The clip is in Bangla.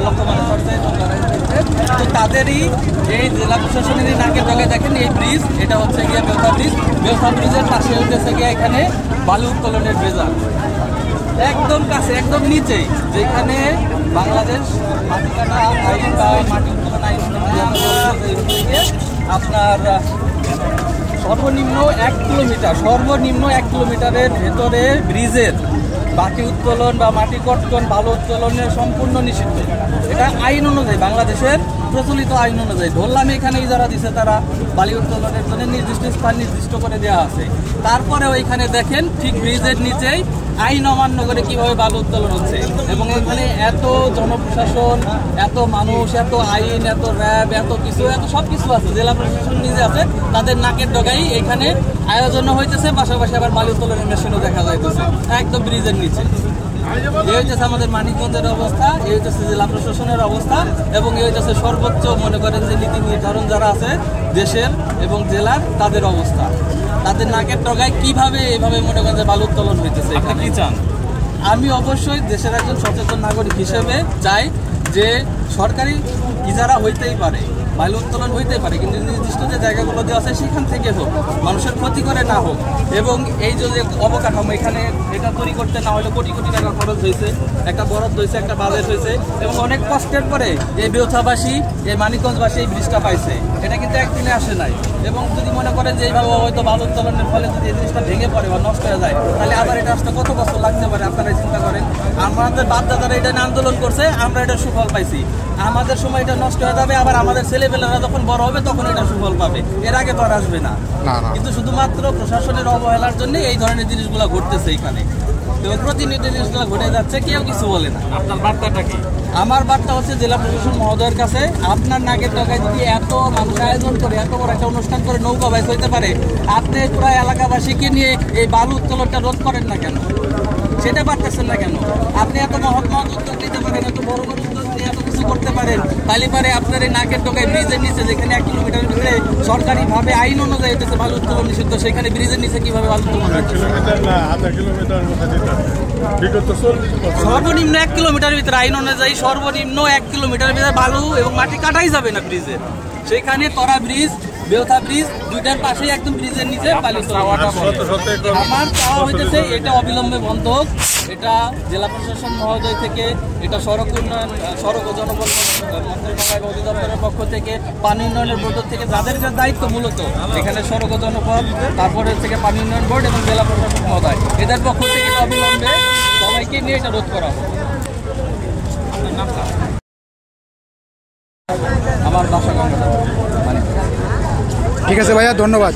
লক্ষ মানুষ আসছে এবং তো তাদেরই এই জেলা প্রশাসনেরই নাকের ডগায় দেখেন এই ব্রিজ, এটা হচ্ছে গিয়ে বেউথা ব্রিজ। বেউথা ব্রিজের পাশে হইতেছে গিয়ে এখানে বালু উত্তোলনের ব্রেজার, একদম কাছে একদম নিচেই, যেখানে বাংলাদেশ মাটি কাটা আইন বা মাটি উত্তোলন আইন থেকে আপনার সর্বনিম্ন 1 কিলোমিটারের ভেতরে ব্রিজের মাটি উত্তোলন বা মাটি কটকন বালু উত্তোলনের সম্পূর্ণ নিষিদ্ধ। এটা আইন অনুযায়ী, বাংলাদেশের প্রচলিত আইন অনুযায়ী। ধরলাম এখানে যারা দিছে তারা বালি উত্তোলনের জন্য নির্দিষ্ট স্থান নির্দিষ্ট করে দেওয়া আছে, তারপরে ওইখানে দেখেন ঠিক ব্রিজের নিচেই আইন অমান্য করে কিভাবে বালু উত্তোলন হচ্ছে। এবং এখানে এত জনপ্রশাসন, এত মানুষ, এত আইন, এত র্যাব, এত কিছু, এত সব কিছু আছে, জেলা প্রশাসন নিজে আছে, তাদের নাকের ডগাই এখানে আয়োজন হইতেছে। পাশাপাশি আবার বালু উত্তোলনের মেশিনও দেখা যাইতেছে একদম ব্রিজের নিচে। এই হইতেছে আমাদের মানিকগঞ্জের অবস্থা, এই হইতেছে জেলা প্রশাসনের অবস্থা, এবং এই হইতেছে সর্বোচ্চ মনে করেন যে নীতি নির্ধারণ যারা আছে দেশের এবং জেলার, তাদের অবস্থা। তাদের নাকের ডগায় কিভাবে এইভাবে মনে করেন যে বালু উত্তোলন হইতেছে। এখানে কি চান? আমি অবশ্যই দেশের একজন সচেতন নাগরিক হিসেবে চাই যে সরকারি ইজারা হইতেই পারে, বালু উত্তোলন হইতেই পারে, কিন্তু নির্দিষ্ট যে জায়গাগুলো দেওয়া আছে সেখান থেকে হোক, মানুষের ক্ষতি করে না হোক। এবং এই যে অবকাঠামো এখানে এটা তৈরি করতে না হলে কোটি কোটি টাকা খরচ হয়েছে, একটা বরাদ্দ হয়েছে, একটা বাজেট হয়েছে, এবং অনেক কষ্টের পরে এই বেউথাবাসী, এই মানিকগঞ্জবাসী এই ব্রিজটা পাইছে। এটা কিন্তু একদিনে আসে নাই। এবং যদি মনে করেন যে এইভাবে হয়তো বালু উত্তোলনের ফলে যদি এই জিনিসটা ভেঙে পড়ে বা নষ্ট হয়ে যায়, তাহলে আবার এটা আসতে কত বছর লাগতে পারে আপনারা চিন্তা করেন। আমাদের বাপ-দাদারা এটা নিয়ে আন্দোলন করছে, আমরা এটা সুফল পাইছি। আমাদের সময় এটা নষ্ট হয়ে যাবে, আবার আমাদের ছেলেপেলেরা যখন বড় হবে তখন এটা সুফল পাবে, এর আগে তো আর আসবে না। কিন্তু শুধুমাত্র প্রশাসনের অবহেলার জন্য এই ধরনের জিনিসগুলো ঘটতেছে এখানে, এবং প্রতিনিয়ত জিনিসগুলো ঘটে যাচ্ছে, কেউ কিছু বলে না। আপনার বার্তাটা কি? আমার বার্তা হচ্ছে জেলা প্রশাসন মহোদয়ের কাছে, আপনার নাকের ডগায় যদি এত মানুষ আয়োজন করে, এত বড় একটা অনুষ্ঠান করে নৌকা বাইচ হইতে পারে, আপনি পুরো এলাকাবাসীকে নিয়ে এই বালু উত্তোলনটা রোধ করেন না কেন? সেটা পারতেছেন না কেন? আপনি এত মহৎ উদ্যোগ নিতে পারেন, এত বড় বড় উদ্যোগ নিয়ে এত কিছু করতে পারেন, তাহলে পারে আপনার এই নাকের ডগায় ব্রিজের নিচে, যেখানে 1 কিলোমিটারের ভিতরে সরকারিভাবে আইন অনুযায়ী হইতেছে বালু উত্তোলন নিষিদ্ধ, সেখানে ব্রিজের নিচে কিভাবে বালু উত্তোলন হচ্ছে? সর্বনিম্ন 1 কিলোমিটারের ভিতরে আইন অনুযায়ী সর্বনিম্ন 1 কিলোমিটারের ভিতরে বালু এবং মাটি কাটাই যাবে না ব্রিজের। সেখানে তরা ব্রিজ, বেউথা ব্রিজ, দুইটার পাশেই একদম ব্রিজের নিচে বালু উত্তোলন। আমার চাওয়া হইতেছে এটা অবিলম্বে বন্ধ হোক। এটা জেলা প্রশাসন মহোদয় থেকে, এটা সড়ক উন্নয়ন, সড়ক ও জনবল মন্ত্রণালয় অধিদপ্তরের পক্ষ থেকে, পানি উন্নয়নের বোর্ড থেকে, যাদের দায়িত্ব মূলত এখানে সড়ক ও জনপদ, তারপরে থেকে পানি উন্নয়ন বোর্ড এবং জেলা প্রশাসন মহোদয়, এদের পক্ষ থেকে অবিলম্বে সবাইকে নিয়ে এটা রোধ করা হবে। আমার বাসা গঙ্গা। ঠিক আছে ভাইয়া, ধন্যবাদ।